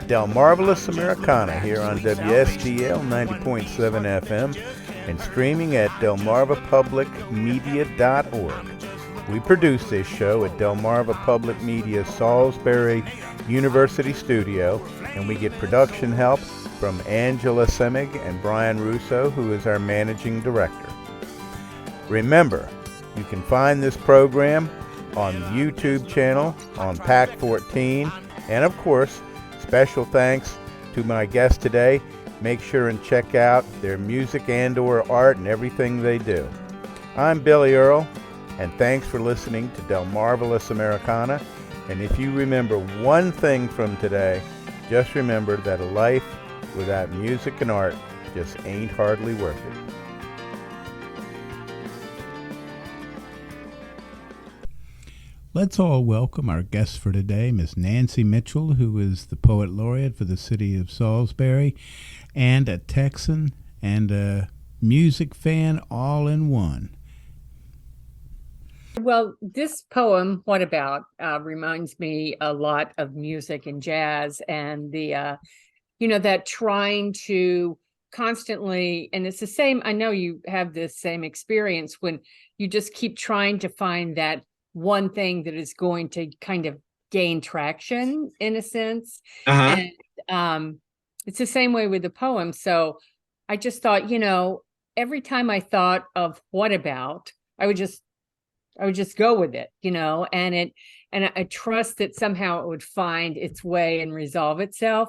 Delmarvalous Americana here on WSDL 90.7 FM and streaming at delmarvapublicmedia.org. We produce this show at Delmarva Public Media Salisbury University Studio, and we get production help from Angela Semig and Brian Russo, who is our managing director. Remember, you can find this program on the YouTube channel, on PAC 14, and of course, special thanks to my guest today. Make sure and check out their music and/or art and everything they do. I'm Billy Earle, and thanks for listening to Delmarvalous Americana. And if you remember one thing from today, just remember that a life without music and art just ain't hardly worth it. Let's all welcome our guest for today, Miss Nancy Mitchell, who is the Poet Laureate for the city of Salisbury, and a Texan and a music fan all in one. Well, this poem, What About, reminds me a lot of music and jazz and the, that trying to constantly, and it's the same, I know you have this same experience when you just keep trying to find that one thing that is going to kind of gain traction in a sense. And it's the same way with the poem. So I just thought, every time I thought of what about, I would just go with it, and I trust that somehow it would find its way and resolve itself.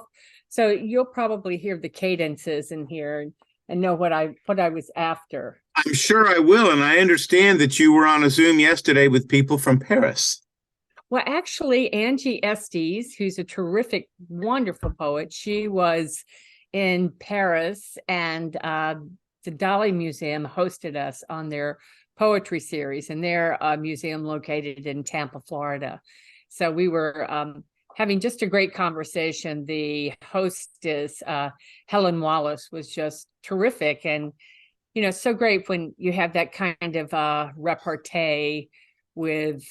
So you'll probably hear the cadences in here and know what I was after. I'm sure I will, and I understand that you were on a Zoom yesterday with people from Paris. Well, actually, Angie Estes, who's a terrific, wonderful poet, she was in Paris, and the Dali Museum hosted us on their poetry series, and they're a museum located in Tampa, Florida. So we were having just a great conversation. The hostess, Helen Wallace, was just terrific, and so great when you have that kind of repartee with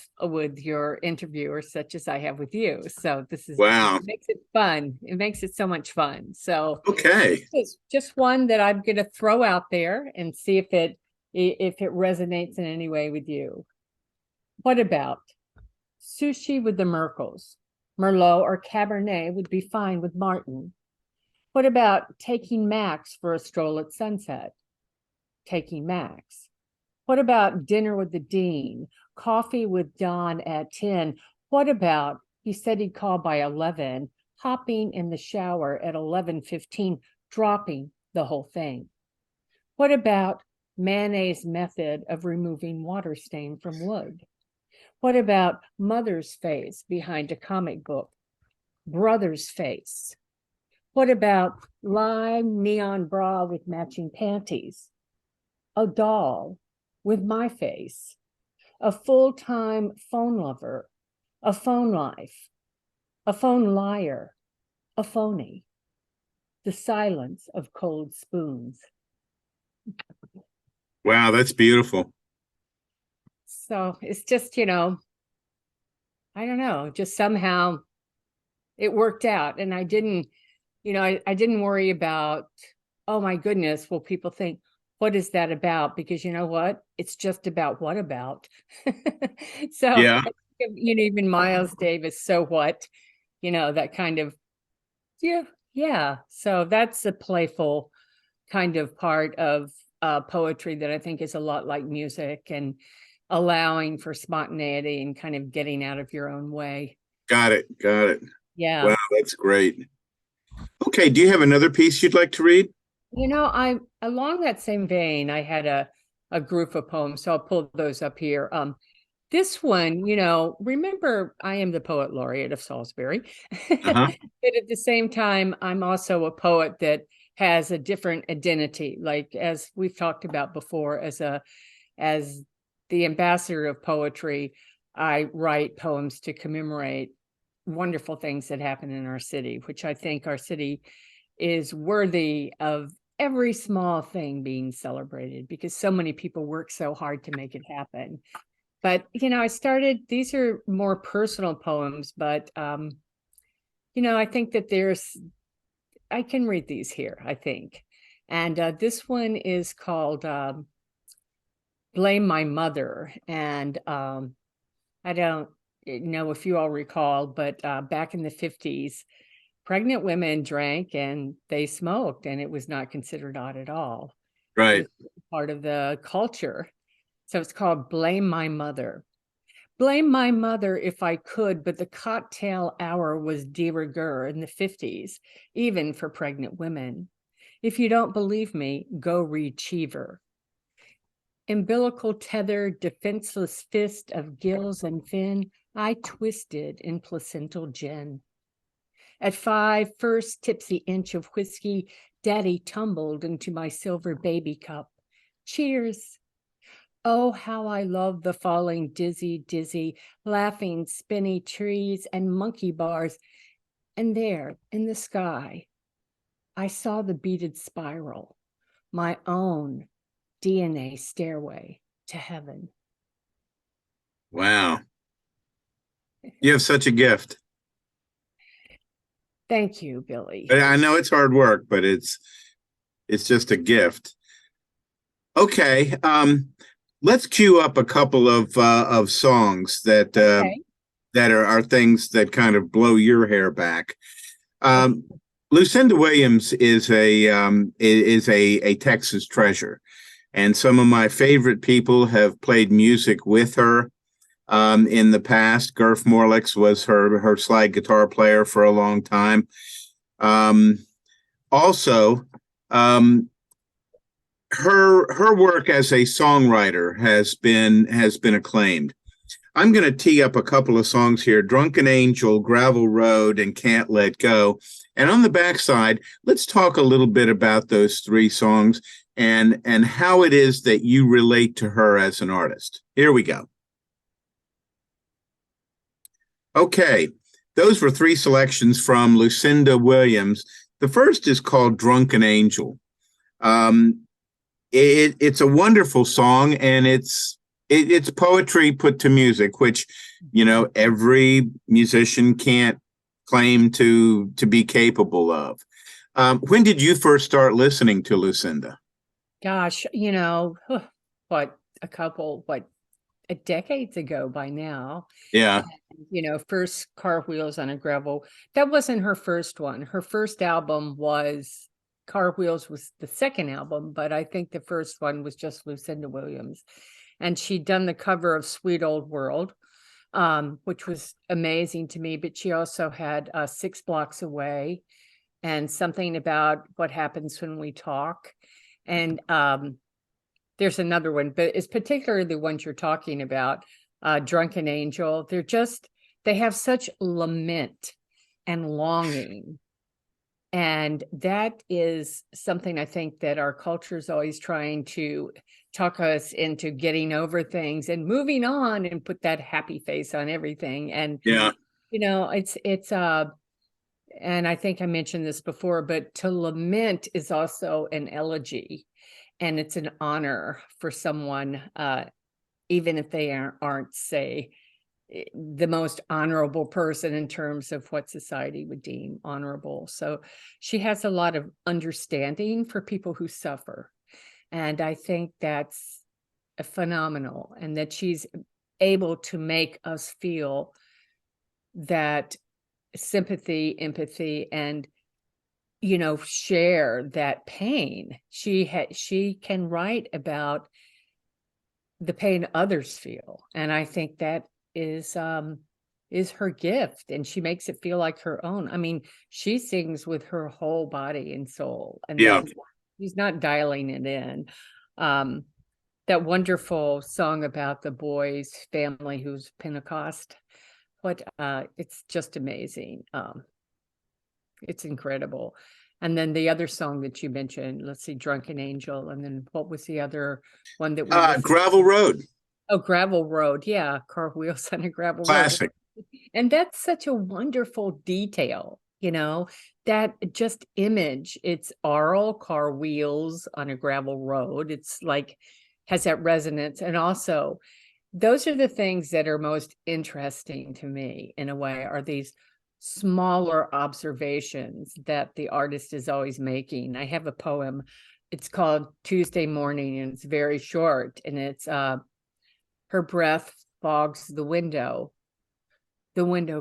your interviewer, such as I have with you. So this is wow, it makes it fun. It makes it so much fun. So okay, it's just one that I'm going to throw out there and see if it resonates in any way with you. What about sushi with the Merkles? Merlot or Cabernet would be fine with Martin. What about taking Max for a stroll at sunset? Taking Max. What about dinner with the Dean? Coffee with Don at 10. What about, he said he'd call by 11, hopping in the shower at 11:15, dropping the whole thing? What about mayonnaise method of removing water stain from wood? What about mother's face behind a comic book? Brother's face? What about lime neon bra with matching panties? A doll with my face? A full-time phone lover? A phone life? A phone liar? A phony? The silence of cold spoons. Wow, that's beautiful. So it's just, I don't know, just somehow it worked out. And I didn't, I didn't worry about, oh my goodness, will people think, what is that about? Because you know what? It's just about what about. So, yeah, even Miles Davis, so what? That kind of, yeah. So that's a playful kind of part of poetry that I think is a lot like music and allowing for spontaneity and kind of getting out of your own way. Got it. Yeah. Wow, that's great. Okay, do you have another piece you'd like to read? I along that same vein, I had a group of poems, so I'll pull those up here. This one, remember, I am the Poet Laureate of Salisbury, but at the same time, I'm also a poet that has a different identity. Like, as we've talked about before, as the ambassador of poetry, I write poems to commemorate wonderful things that happen in our city, which I think our city is worthy of every small thing being celebrated, because so many people work so hard to make it happen. But, I started, these are more personal poems, but I think that I can read these here, I think. And this one is called Blame My Mother. And I don't know if you all recall, but back in the 50s, pregnant women drank and they smoked, and it was not considered odd at all. Right. It was part of the culture. So it's called Blame My Mother. Blame my mother if I could, but the cocktail hour was de rigueur in the 50s, even for pregnant women. If you don't believe me, go read Cheever. Umbilical tether, defenseless fist of gills and fin, I twisted in placental gin. At 5, first tipsy inch of whiskey, Daddy tumbled into my silver baby cup. Cheers. Oh, how I love the falling dizzy, laughing spinny trees and monkey bars. And there in the sky, I saw the beaded spiral, my own DNA stairway to heaven. Wow. You have such a gift. Thank you, Billy. I know it's hard work, but it's just a gift. Okay. Let's cue up a couple of songs that Okay. that are things that kind of blow your hair back. Lucinda Williams is a Texas treasure, and some of my favorite people have played music with her in the past. Garth Morlix was her slide guitar player for a long time. Also, her work as a songwriter has been acclaimed. I'm going to tee up a couple of songs here: Drunken Angel, Gravel Road, and Can't Let Go. And on the backside, let's talk a little bit about those three songs and how it is that you relate to her as an artist. Here we go. Okay, those were three selections from Lucinda Williams. The first is called Drunken Angel. It's a wonderful song, and it's poetry put to music, which, every musician can't claim to be capable of. When did you first start listening to Lucinda? Gosh, decades ago by now. Yeah. First Car Wheels on a Gravel. That wasn't her first one. Her first album was Car Wheels was the second album, but I think the first one was just Lucinda Williams. And she'd done the cover of Sweet Old World, which was amazing to me. But she also had 6 Blocks Away and something about what happens when we talk. And there's another one, but it's particularly the ones you're talking about, Drunken Angel. They have such lament and longing. And that is something I think that our culture is always trying to talk us into getting over things and moving on and put that happy face on everything. And, Yeah. it's and I think I mentioned this before, but to lament is also an elegy. And it's an honor for someone, even if they aren't, say, the most honorable person in terms of what society would deem honorable. So she has a lot of understanding for people who suffer. And I think that's phenomenal, and that she's able to make us feel that sympathy, empathy, and share that pain. She can write about the pain others feel, and I think that is her gift, and she makes it feel like her own. I mean, she sings with her whole body and soul, and she's not dialing it in. That wonderful song about the boy's family who's Pentecost, it's just amazing. It's incredible. And then the other song that you mentioned, let's see, Drunken Angel. And then what was the other one that we Gravel Road. Oh, Gravel Road. Yeah. Car Wheels on a Gravel Classic. Road. And that's such a wonderful detail, that just image. It's aural, car wheels on a gravel road. It's like, has that resonance. And also, those are the things that are most interesting to me in a way, are these smaller observations that the artist is always making. I have a poem. It's called Tuesday Morning, and it's very short. And it's her breath fogs the window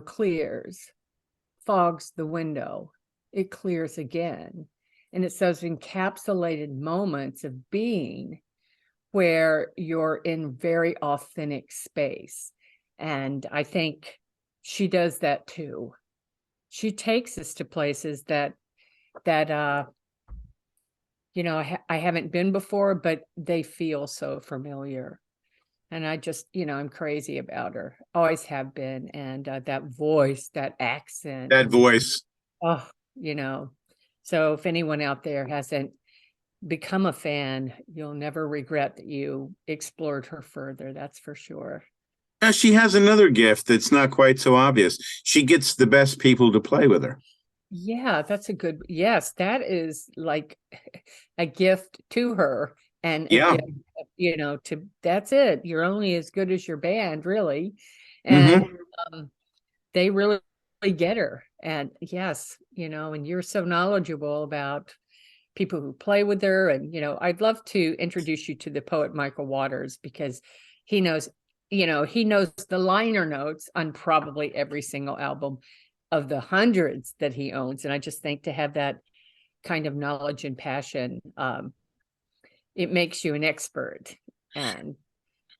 clears, fogs the window, it clears again. And it's those encapsulated moments of being where you're in very authentic space. And I think she does that too. She takes us to places that you know, I haven't been before, but they feel so familiar. And I just, you know, I'm crazy about her, always have been. And that voice, that accent, That voice. oh, you know. So if anyone out there hasn't become a fan, you'll never regret that you explored her further. That's for sure. Now, she has another gift that's not quite so obvious. She gets the best people to play with her. Yeah, that's a good, yes, that is like a gift to her, and a Yeah. gift, you know, to, that's it. You're only as good as your band, really. Mm-hmm. And they really get her. And yes, you know, and you're so knowledgeable about people who play with her. And, you know, I'd love to introduce you to the poet Michael Waters, because he knows, you know, he knows the liner notes on probably every single album of the hundreds that he owns. And I just think to have that kind of knowledge and passion, it makes you an expert. And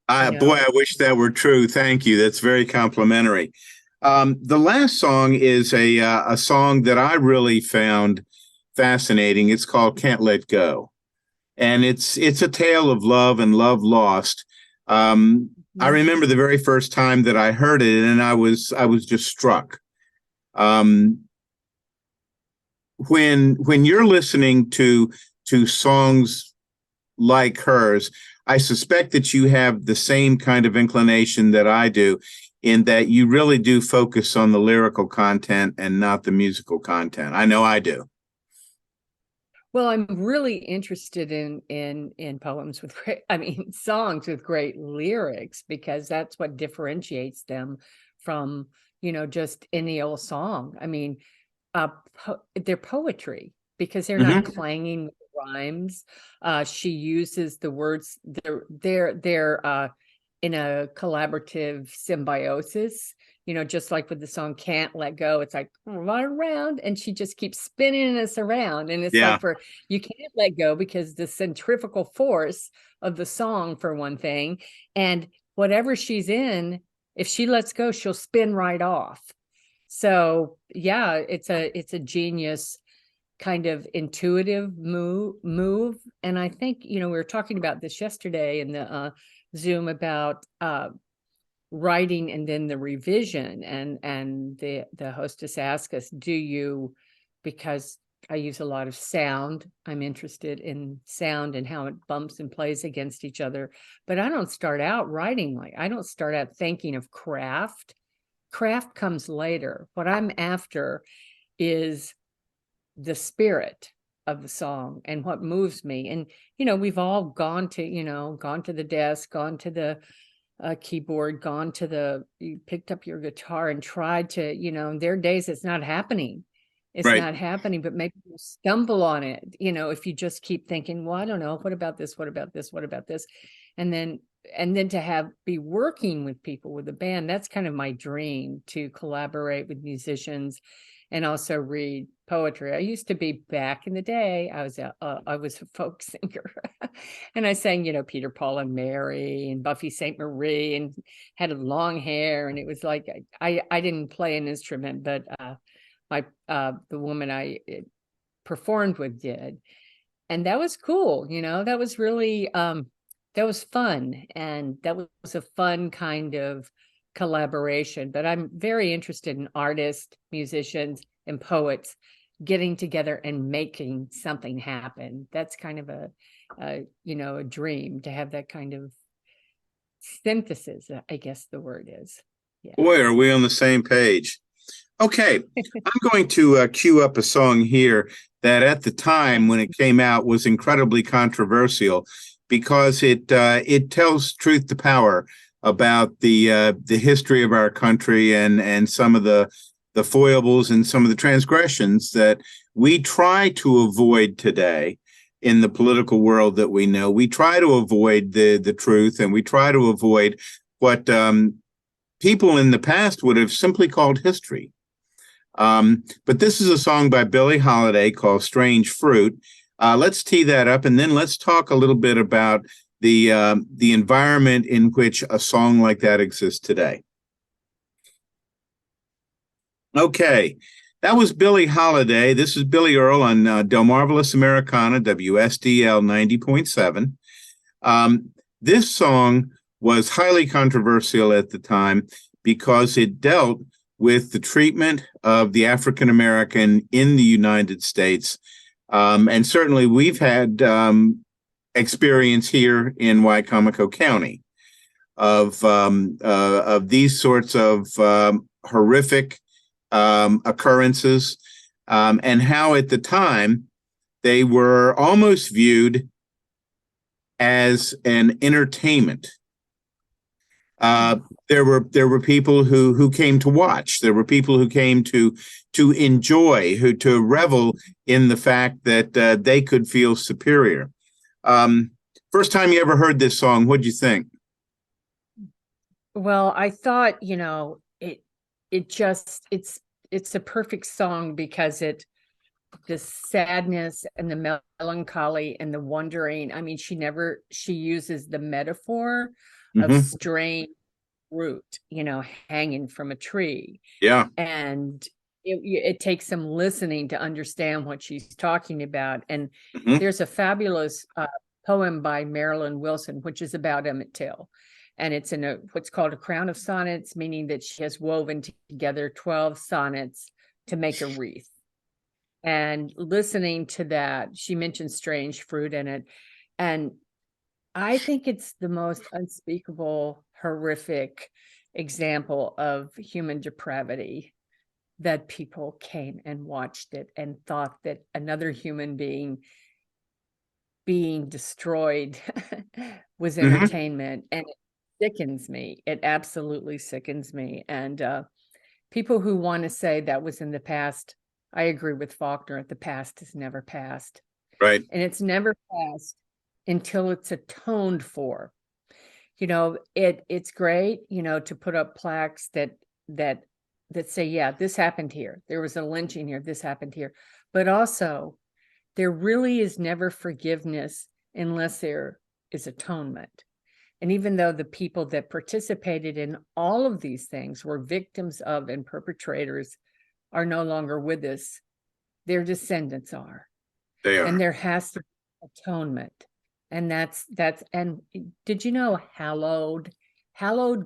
you know, Boy, I wish that were true. Thank you. That's very complimentary. The last song is a song that I really found fascinating. It's called "Can't Let Go," and it's a tale of love and love lost. I remember the very first time that I heard it, and I was just struck. When you're listening to songs like hers, I suspect that you have the same kind of inclination that I do, in that you really do focus on the lyrical content and not the musical content. I know I do. well, I'm really interested in poems with great, I mean, songs with great lyrics, because that's what differentiates them from, you know, just any old song. I mean, they're poetry because they're not clanging with rhymes. She uses the words, they're in a collaborative symbiosis, you know, just like with the song Can't Let Go. It's like run around, and she just keeps spinning us around. And it's like, for you can't let go because the centrifugal force of the song, for one thing, and whatever she's in, if she lets go, she'll spin right off. So yeah, it's a genius kind of intuitive move. And I think, you know, we were talking about this yesterday in the Zoom about writing and then the revision, and the hostess asked us, do you, because I use a lot of sound, I'm interested in sound and how it bumps and plays against each other, but I don't start out writing, like I don't start out thinking of craft comes later. What I'm after is the spirit of the song and what moves me. And, you know, we've all gone to the desk, gone to the keyboard, you picked up your guitar and tried to, you know, there are days it's not happening. It's Right. not happening, but maybe you'll stumble on it, you know, if you just keep thinking, well, I don't know, what about this? What about this? What about this? And then to be working with people with a band, that's kind of my dream, to collaborate with musicians and also read poetry. I used to be, back in the day, I was a folk singer and I sang, you know, Peter, Paul and Mary and Buffy St. Marie, and had long hair. And it was like, I didn't play an instrument, but the woman I performed with did. And that was cool. You know, that was really, that was fun. And that was a fun kind of collaboration. But I'm very interested in artists, musicians, and poets getting together and making something happen. That's kind of a dream, to have that kind of synthesis, I guess the word is. Yeah. Boy, are we on the same page. Okay, I'm going to cue up a song here that at the time when it came out was incredibly controversial, because it tells truth to power about the history of our country and some of the the foibles and some of the transgressions that we try to avoid today in the political world that we know. We try to avoid the truth, and we try to avoid what people in the past would have simply called history. But this is a song by Billie Holiday called Strange Fruit. Let's tee that up, and then let's talk a little bit about the environment in which a song like that exists today. Okay, that was Billie Holiday. This is Billy Earl on Delmarvalous Americana, WSDL 90.7. This song was highly controversial at the time because it dealt with the treatment of the African American in the United States. And certainly we've had experience here in Wicomico County of these sorts of horrific occurrences, and how at the time they were almost viewed as an entertainment. There were people who came to watch. There were people who came to enjoy, to revel in the fact that they could feel superior. First time you ever heard this song, what'd you think? Well, I thought, it's a perfect song because the sadness and the melancholy and the wondering. I mean, she uses the metaphor of strange fruit, hanging from a tree. Yeah. And it takes some listening to understand what she's talking about. And there's a fabulous poem by Marilyn Wilson, which is about Emmett Till. And it's in what's called a crown of sonnets, meaning that she has woven together 12 sonnets to make a wreath. And listening to that, she mentions strange fruit in it. And I think it's the most unspeakable, horrific example of human depravity, that people came and watched it and thought that another human being being destroyed was entertainment. And sickens me. It absolutely sickens me. And people who want to say that was in the past, I agree with Faulkner. The past is never past. Right. And it's never past until it's atoned for. It's great, to put up plaques that say, yeah, this happened here. There was a lynching here. This happened here. But also, there really is never forgiveness unless there is atonement. And even though the people that participated in all of these things were victims of and perpetrators are no longer with us, their descendants are. They are. And there has to be atonement. And and did you know hallowed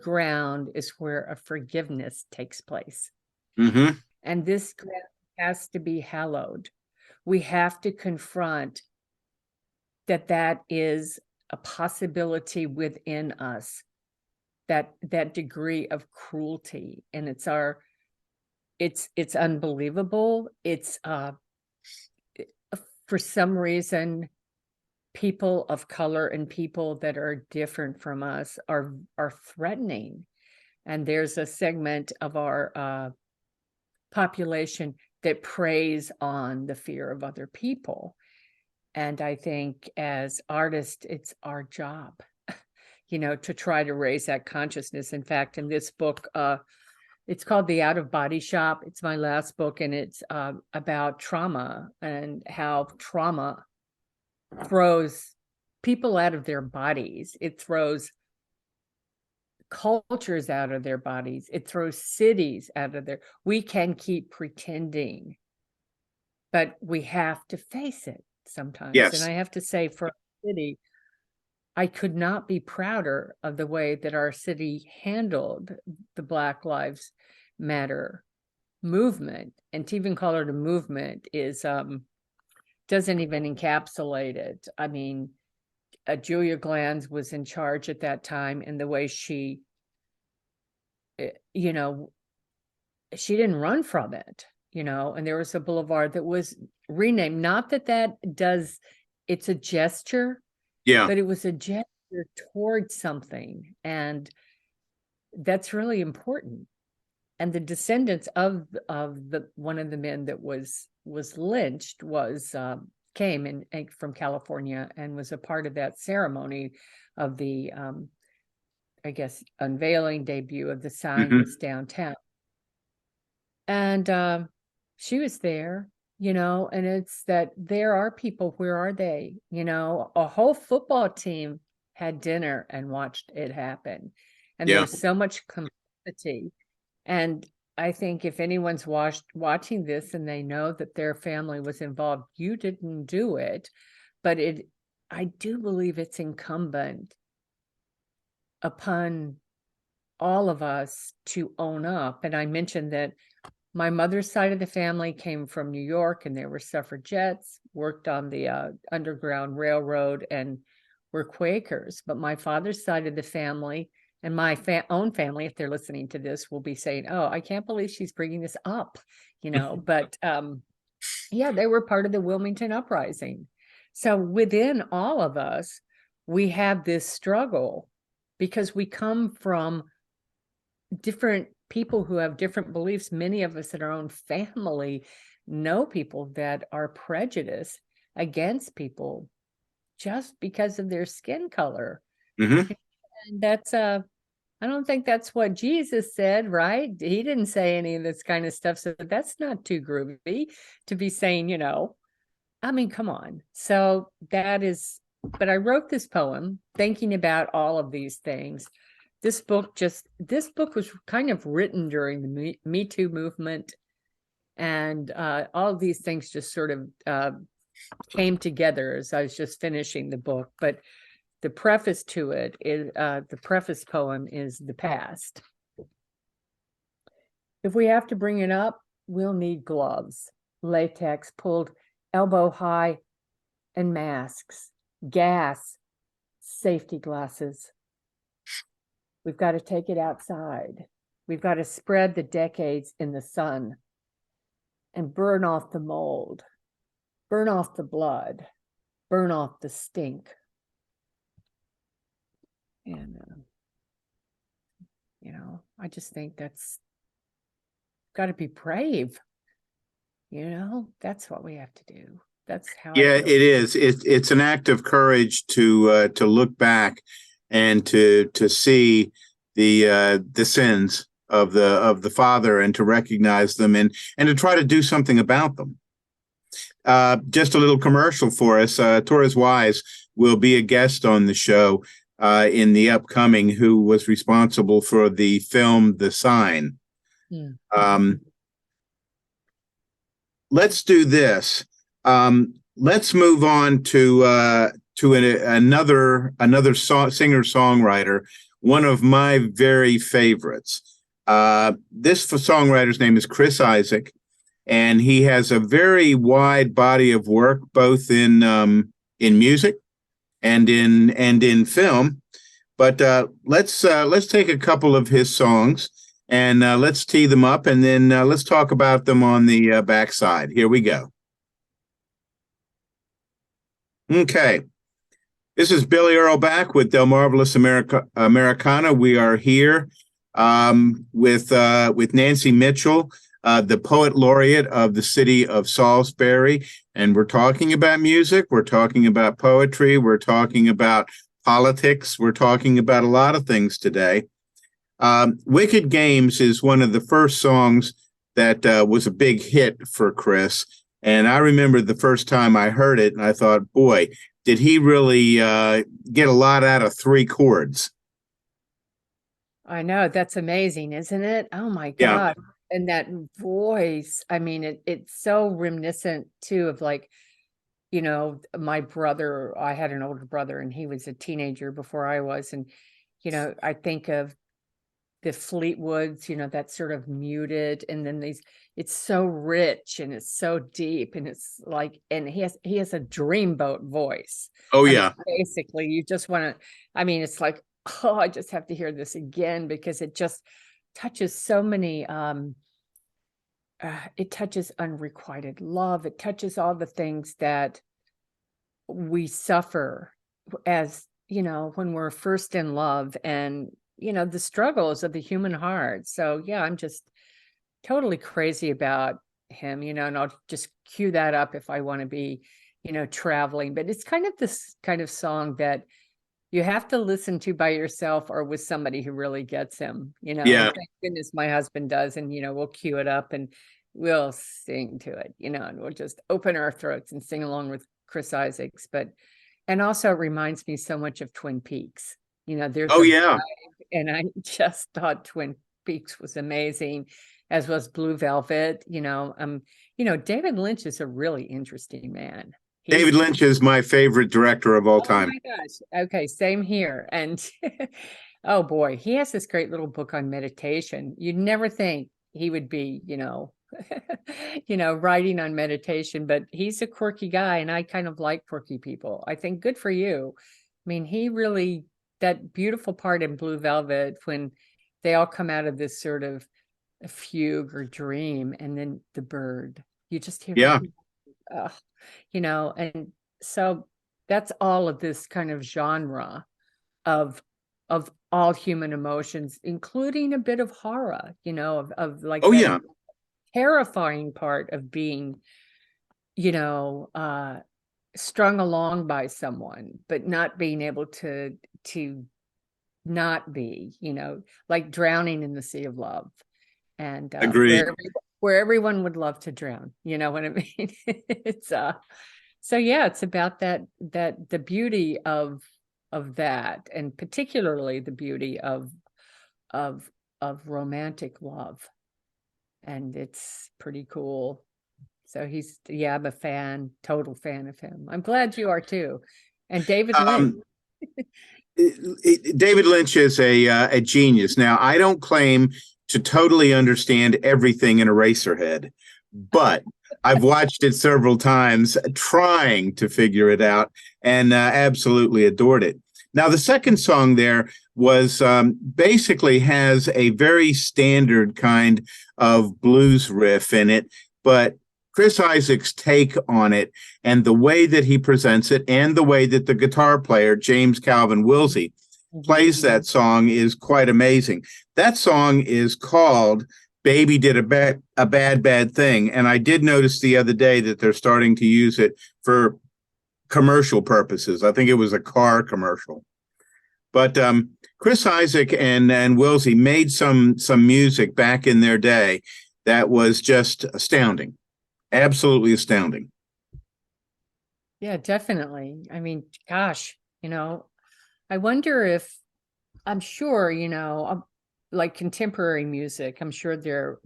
ground is where a forgiveness takes place. And this ground has to be hallowed. We have to confront that is a possibility within us, that degree of cruelty. And it's unbelievable. It's for some reason, people of color and people that are different from us are threatening. And there's a segment of our population that preys on the fear of other people. And I think as artists, it's our job, to try to raise that consciousness. In fact, in this book, it's called The Out of Body Shop. It's my last book, and it's about trauma and how trauma throws people out of their bodies. It throws cultures out of their bodies. It throws cities out of we can keep pretending, but we have to face it sometimes. Yes. And I have to say, for our city, I could not be prouder of the way that our city handled the Black Lives Matter movement. And to even call it a movement is doesn't even encapsulate it. I mean, Julia Glanz was in charge at that time, and the way she didn't run from it, and there was a boulevard that was renamed. Not that does, it's a gesture, but it was a gesture towards something. And that's really important. and the descendants of the one of the men that was lynched came in from California and was a part of that ceremony of the I guess unveiling debut of the sign that's downtown. And she was there, and it's that there are people, where are they? A whole football team had dinner and watched it happen. And there was so much complicity. And I think if anyone's watching this and they know that their family was involved, you didn't do it, but I do believe it's incumbent upon all of us to own up. And I mentioned that my mother's side of the family came from New York, and they were suffragettes, worked on the Underground Railroad, and were Quakers. But my father's side of the family, and my own family, if they're listening to this, will be saying, "Oh, I can't believe she's bringing this up," But yeah, they were part of the Wilmington Uprising. So within all of us, we have this struggle because we come from different people who have different beliefs. Many of us in our own family know people that are prejudiced against people just because of their skin color. And that's I don't think that's what Jesus said, right? He didn't say any of this kind of stuff. So that's not too groovy to be saying, I mean, come on. So that is, but I wrote this poem thinking about all of these things. This book was kind of written during the Me Too movement. And all of these things just sort of came together as I was just finishing the book. But the preface to it is the preface poem is The Past. If we have to bring it up, we'll need gloves, latex pulled elbow high, and masks, gas, safety glasses. We've got to take it outside. We've got to spread the decades in the sun and burn off the mold, burn off the blood, burn off the stink. And, I just think that's got to be brave. That's what we have to do. That's how. Yeah, it is. It's an act of courage to look back and to see the sins of the father and to recognize them and to try to do something about them. Just a little commercial for us. Torres Wise will be a guest on the show in the upcoming, who was responsible for the film The Sign. Let's do this. Let's move on to another singer-songwriter, one of my very favorites. This songwriter's name is Chris Isaak, and he has a very wide body of work, both in music and in film. But let's take a couple of his songs and let's tee them up, and then let's talk about them on the backside. Here we go. Okay. This is Billy Earl back with Delmarvalous Americana. We are here with Nancy Mitchell, the poet laureate of the city of Salisbury. And we're talking about music. We're talking about poetry. We're talking about politics. We're talking about a lot of things today. Wicked Games is one of the first songs that was a big hit for Chris. And I remember the first time I heard it, and I thought, boy, did he really get a lot out of 3 chords. I know, that's amazing, isn't it? Oh my God. And that voice, I mean, it's so reminiscent too of like, my brother. I had an older brother and he was a teenager before I was. And, I think of the Fleetwoods, that sort of muted, and then it's so rich and it's so deep, and it's like, and he has a dreamboat voice. Oh yeah. Basically, you just want to, it's like, oh, I just have to hear this again, because it just touches so many, it touches unrequited love. It touches all the things that we suffer as, when we're first in love, and, the struggles of the human heart. So yeah, I'm just totally crazy about him, and I'll just cue that up if I want to be, traveling. But it's kind of this kind of song that you have to listen to by yourself or with somebody who really gets him, Yeah. and thank goodness my husband does. And, we'll cue it up and we'll sing to it, and we'll just open our throats and sing along with Chris Isaacs. And also it reminds me so much of Twin Peaks. There's Oh a yeah. vibe, and I just thought Twin Peaks was amazing, as was Blue Velvet. David Lynch is a really interesting man. David Lynch is my favorite director of all Oh time. my gosh. Okay, same here. And oh boy, he has this great little book on meditation. You'd never think he would be, writing on meditation, but he's a quirky guy, and I kind of like quirky people. I think good for you. I mean, he really, that beautiful part in Blue Velvet when they all come out of this sort of a fugue or dream, and then the bird, you just hear, Yeah. and so that's all of this kind of genre of all human emotions, including a bit of horror, of like Oh that yeah. terrifying part of being, strung along by someone, but not being able to not be, like drowning in the sea of love. And Agreed. where everyone would love to drown, you know what I mean? It's so yeah, it's about that the beauty of that, and particularly the beauty of romantic love. And it's pretty cool. So I'm a fan, total fan of him. I'm glad you are too. And David Lynch. David Lynch is a genius. Now, I don't claim to totally understand everything in Eraserhead, but I've watched it several times trying to figure it out, and absolutely adored it. Now, the second song there was basically has a very standard kind of blues riff in it, but Chris Isaac's take on it and the way that he presents it and the way that the guitar player, James Calvin Wilsey, plays that song is quite amazing. That song is called Baby Did a Bad Thing. And I did notice the other day that they're starting to use it for commercial purposes. I think it was a car commercial. But Chris Isaac and Wilsey made some music back in their day that was just astounding. Absolutely astounding. Yeah, definitely. I mean, gosh, I wonder if, I'm sure, like contemporary music, I'm sure there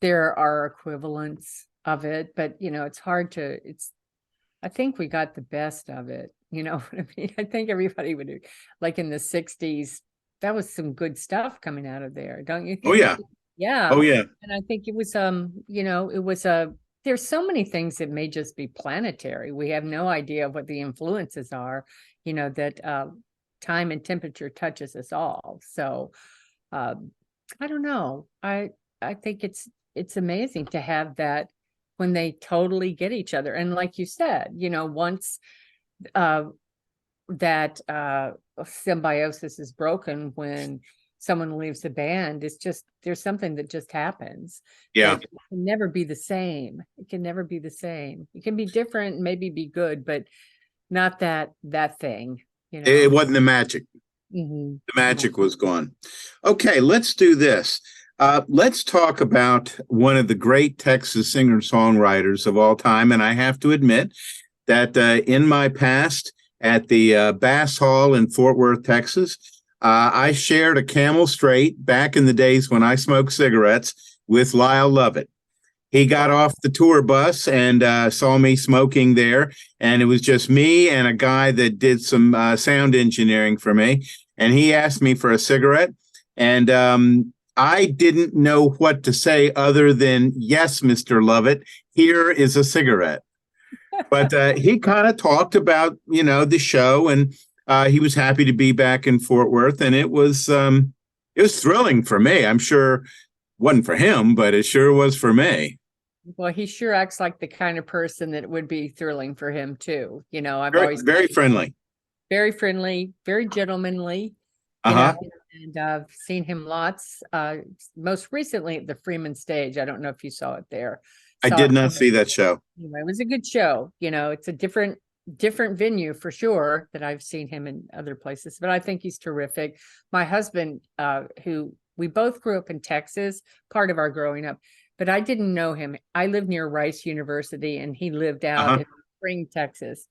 are equivalents of it, but it's hard to, I think we got the best of it. You know what I mean? I think everybody would, like in the 60s, that was some good stuff coming out of there, don't you think? Oh yeah. Yeah. Oh yeah. And I think it was there's so many things that may just be planetary. We have no idea what the influences are, that time and temperature touches us all. So I don't know. I think it's amazing to have that when they totally get each other. And like you said, once that symbiosis is broken, when someone leaves the band, it's just, there's something that just happens. Yeah. It can never be the same. It can never be the same. It can be different, maybe be good, but not that thing, It wasn't the magic. Mm-hmm. The magic was gone. Okay, let's do this. Let's talk about one of the great Texas singer-songwriters of all time. And I have to admit that in my past at the Bass Hall in Fort Worth, Texas, I shared a Camel Straight back in the days when I smoked cigarettes with Lyle Lovett. He got off the tour bus and saw me smoking there. And it was just me and a guy that did some sound engineering for me. And he asked me for a cigarette. And I didn't know what to say other than, yes, Mr. Lovett, here is a cigarette. But he kind of talked about, the show, and he was happy to be back in Fort Worth. And it was thrilling for me. I'm sure it wasn't for him, but it sure was for me. Well, he sure acts like the kind of person that would be thrilling for him too. I've Very, always very friendly. very friendly, very gentlemanly, Uh-huh. And I've seen him lots, most recently at the Freeman Stage. I don't know if you saw it there. I Saw did it not from see that show. anyway, it was a good show. You know, it's a different venue for sure that I've seen him in other places, but I think he's terrific. My husband, who we both grew up in Texas, part of our growing up, but I didn't know him. I lived near Rice University and he lived out in Spring, Texas.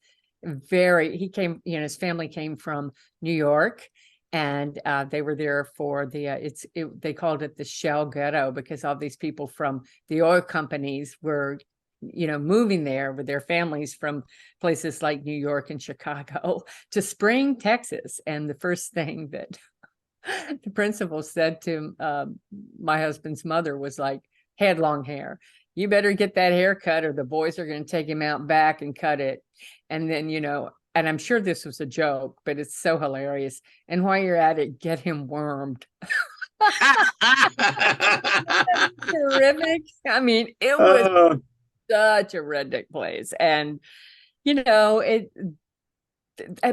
He came, you know, his family came from New York, and they were there for they called it the Shell Ghetto, because all these people from the oil companies were, you know, moving there with their families from places like New York and Chicago to Spring, Texas. And the first thing that the principal said to my husband's mother was like, "Had long hair. You better get that hair cut or the boys are going to take him out back and cut it." And then, you know, and I'm sure this was a joke, but it's so hilarious. "And while you're at it, get him wormed." Terrific. I mean, it was such a redneck place. And, you know,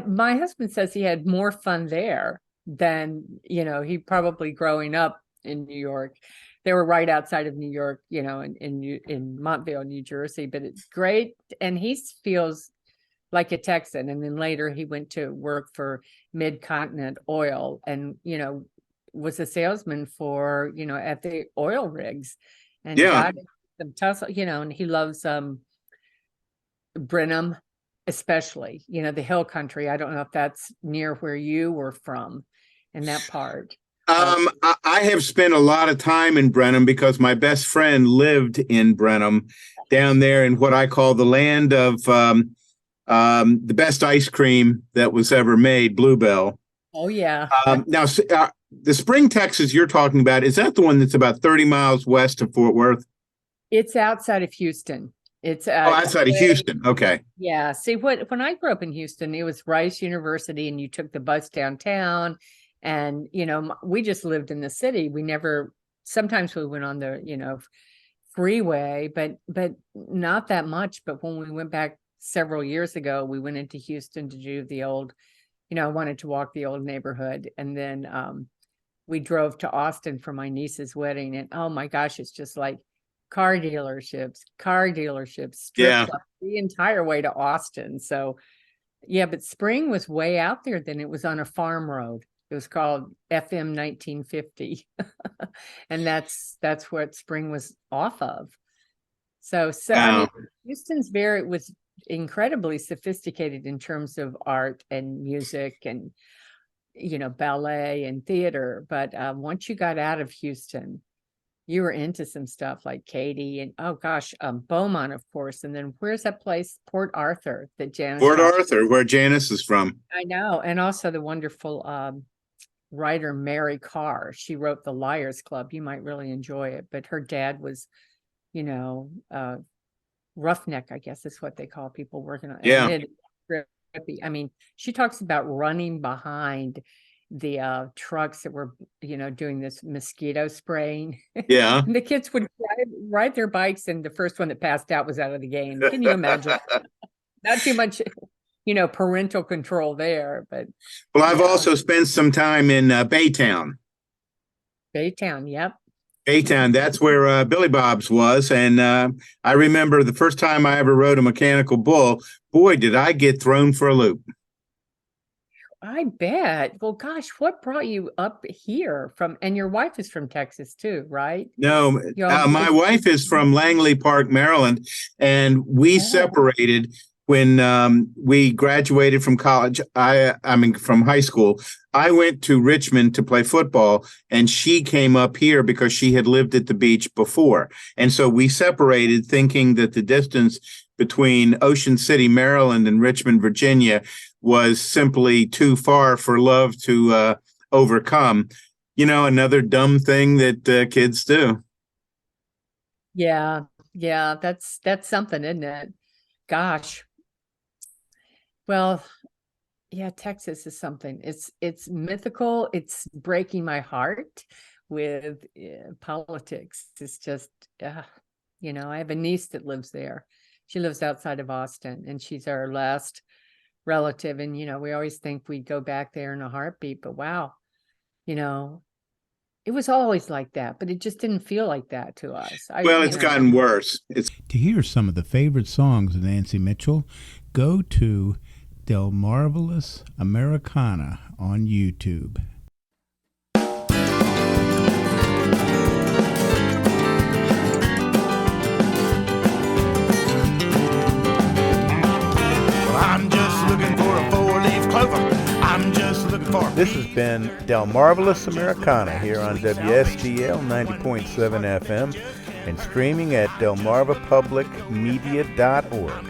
my husband says he had more fun there than, you know, he probably growing up in New York. They were right outside of New York, you know, in Montville, New Jersey, but it's great. And he feels like a Texan. And then later he went to work for Mid-Continent Oil and, you know, was a salesman for, you know, at the oil rigs, and got some tussle, you know, and he loves Brenham, especially, you know, the hill country. I don't know if that's near where you were from in that part. I have spent a lot of time in Brenham because my best friend lived in Brenham, down there in what I call the land of the best ice cream that was ever made, Bluebell. Oh, yeah. Now, the Spring, Texas you're talking about, is that the one that's about 30 miles west of Fort Worth? It's outside of Houston. It's outside of Houston. Okay. Yeah. See, when I grew up in Houston, it was Rice University, and you took the bus downtown, and, you know, we just lived in the city. We never, sometimes we went on the, you know, freeway, but not that much. But when we went back several years ago, we went into Houston to do the old, you know, I wanted to walk the old neighborhood. And then we drove to Austin for my niece's wedding. And oh my gosh, it's just like car dealerships, strip clubs, the entire way to Austin. So yeah, but Spring was way out there. Then it was on a farm road. It was called FM 1950. And that's what Spring was off of. So I mean, Houston's was incredibly sophisticated in terms of art and music and, you know, ballet and theater. But once you got out of Houston, you were into some stuff like Katy and, oh gosh, Beaumont, of course. And then where's that place? Port Arthur, that Janice. Port Arthur, where Janice is from. I know. And also the wonderful writer Mary Carr. She wrote The Liars Club. You might really enjoy it. But her dad was, you know, roughneck, I guess is what they call people working on. Yeah. I mean, she talks about running behind the trucks that were, you know, doing this mosquito spraying. Yeah. And the kids would ride their bikes, and the first one that passed out was out of the game. Can you imagine? Not too much, you know, parental control there. But well, I've also spent some time in Baytown. Yep. Baytown, that's where Billy Bob's was. And I remember the first time I ever rode a mechanical bull, boy, did I get thrown for a loop. I bet. Well, gosh, what brought you up here from? And your wife is from Texas too, right? No, my wife is from Langley Park, Maryland, and we separated when we graduated from college. I mean, from high school. I went to Richmond to play football, and she came up here because she had lived at the beach before. And so we separated, thinking that the distance between Ocean City, Maryland, and Richmond, Virginia was simply too far for love to overcome. You know, another dumb thing that kids do. Yeah, that's something, isn't it? Gosh. Well, yeah, Texas is something. It's mythical. It's breaking my heart with politics. It's just, you know, I have a niece that lives there. She lives outside of Austin, and she's our last relative. And, you know, we always think we'd go back there in a heartbeat, but wow, you know, it was always like that, but it just didn't feel like that to us. Well, it's gotten worse. To hear some of the favorite songs of Nancy Mitchell, go to Delmarvalous Americana on YouTube. I'm just looking for a four-leaf clover. I'm just looking for. This has been Delmarvalous Americana here on WSDL 90.7 FM and streaming at delmarvapublicmedia.org.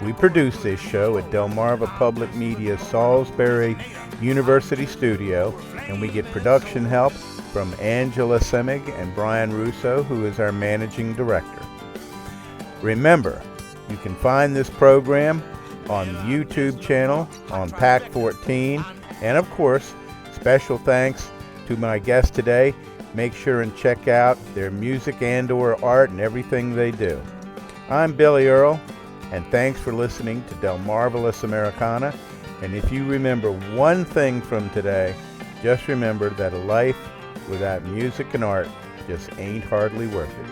We produce this show at Delmarva Public Media Salisbury University Studio, and we get production help from Angela Semig and Brian Russo, who is our managing director. Remember, you can find this program on the YouTube channel, on Pack 14, and of course, special thanks to my guest today. Make sure and check out their music and/or art and everything they do. I'm Billy Earl, and thanks for listening to Delmarvalous Americana. And if you remember one thing from today, just remember that a life without music and art just ain't hardly worth it.